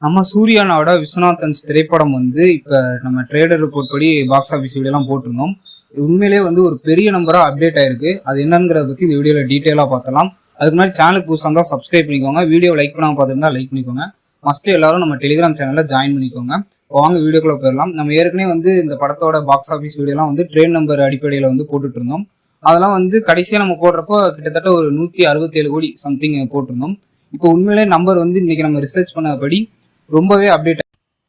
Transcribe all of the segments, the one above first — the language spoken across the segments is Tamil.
நம்ம சூர்யானோட விஸ்வநாதன்ஸ் திரைப்படம் வந்து இப்போ நம்ம ட்ரேடர் ரிப்போர்ட் படி பாக்ஸ் ஆஃபீஸ் வீடியோலாம் போட்டிருந்தோம். உண்மையிலே வந்து ஒரு பெரிய நம்பராக அப்டேட் ஆயிருக்கு. அது என்னங்கிறத பற்றி இந்த வீடியோவில் டீட்டெயிலாக பார்த்தலாம். அதுக்கு முன்னாடி சேனலுக்கு புதுசாக இருந்தால் சப்ஸ்கிரைப் பண்ணிக்கோங்க. வீடியோ லைக் பண்ணாமல் பார்த்துருந்தா லைக் பண்ணிக்கோங்க. மஸ்ட்டு எல்லாரும் நம்ம டெலிகிராம் சேனலில் ஜாயின் பண்ணிக்கோங்க. வாங்க வீடியோக்குள்ளே போயிடலாம். நம்ம ஏற்கனவே வந்து இந்த படத்தோட பாக்ஸ் ஆஃபீஸ் வீடியோலாம் வந்து ட்ரெயின் நம்பர் அடிப்படையில் வந்து போட்டுட்டு இருந்தோம். அதெல்லாம் வந்து கடைசியாக நம்ம போடுறப்போ கிட்டத்தட்ட ஒரு 167 கோடி சம்திங் போட்டிருந்தோம். இப்போ உண்மையிலே நம்பர் வந்து இன்றைக்கி நம்ம ரிசர்ச் பண்ணபடி ரொம்பவே அப்டேட்.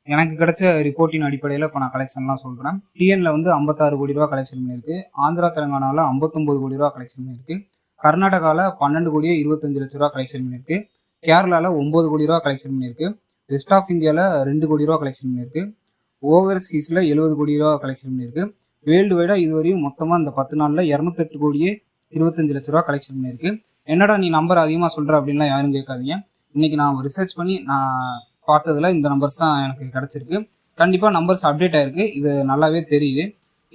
எனக்கு கிடைச்ச ரிப்போர்ட்டின் அடிப்படையில் இப்போ நான் கலெக்ஷன்லாம் சொல்கிறேன். டிஎன்ல வந்து 56 கோடி ரூபா கலெக்ஷன் பண்ணியிருக்கு. ஆந்திரா தெலுங்கானாவில் 59 கோடி ரூபா கலெக்ஷன் பண்ணியிருக்கு. கர்நாடகாவில் 12 கோடியே 25 லட்ச ரூபா கலெக்ஷன் பண்ணியிருக்கு. கேரளாவில் 9 கோடி ரூபா கலெக்ஷன் பண்ணியிருக்கு. ரெஸ்ட் ஆஃப் இந்தியாவில் 2 கோடி ரூபா கலெக்ஷன் பண்ணியிருக்கு. ஓவர்சீஸில் 70 கோடி ரூபா கலெக்ஷன் பண்ணியிருக்கு. வேர்ல்டு வைடாக இதுவரையும் மொத்தமாக இந்த 10 நாளில் 208 கோடியே 25 லட்ச ரூபா கலெக்ஷன் பண்ணியிருக்கு. என்னடா நீ நம்பர் அதிகமாக சொல்கிற அப்படின்லாம் யாரும் கேட்காதீங்க. இன்றைக்கி நான் ரிசர்ச் பண்ணி நான் பார்த்ததுல இந்த நம்பர்ஸ் தான் எனக்கு கிடச்சிருக்கு. கண்டிப்பாக நம்பர்ஸ் அப்டேட் ஆயிருக்கு. இது நல்லாவே தெரியுது.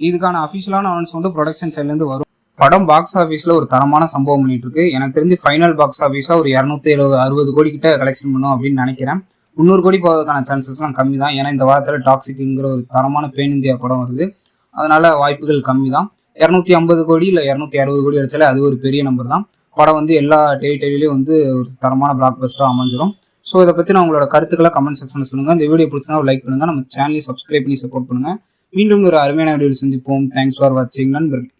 இதுக்கான அஃபிஷியலான அனௌன்ஸ்மெண்ட்டும் ப்ரொடக்ஷன் சைட்லேருந்து வரும். படம் பாக்ஸ் ஆஃபீஸில் ஒரு தரமான சம்பவம் பண்ணிட்டு இருக்கு. எனக்கு தெரிஞ்சு ஃபைனல் பாக்ஸ் ஆஃபீஸாக ஒரு 260 கோடி கிட்ட கலெக்ஷன் பண்ணும் அப்படின்னு நினைக்கிறேன். 300 கோடி போவதற்கான சான்சஸ்லாம் கம்மி தான். ஏன்னா இந்த வாரத்தில் டாக்ஸிக்ங்கிற ஒரு தரமான பேன் இந்தியா படம் வருது. அதனால வாய்ப்புகள் கம்மி தான். 250 கோடி இல்லை 260 கோடி அடிச்சாலே அது ஒரு பெரிய நம்பர் தான். படம் வந்து எல்லா டெரிட்டரியிலையும் வந்து ஒரு தரமான பிளாக் பஸ்டாக அமைஞ்சிடும். ஸோ இதை பற்றி நான் உங்களோட கருத்துக்களை கமெண்ட் செக்ஷனில் சொல்லுங்கள். இந்த வீடியோ பிடிச்சா லைக் பண்ணுங்கள். நம்ம சேனலையும் சப்ஸ்கிரைப் பண்ணி சப்போர்ட் பண்ணுங்கள். மீண்டும் ஒரு அருமையான வீடியோவில் சந்திப்போம். தேங்க்ஸ் ஃபார் வாட்சிங் நண்பர்கள்.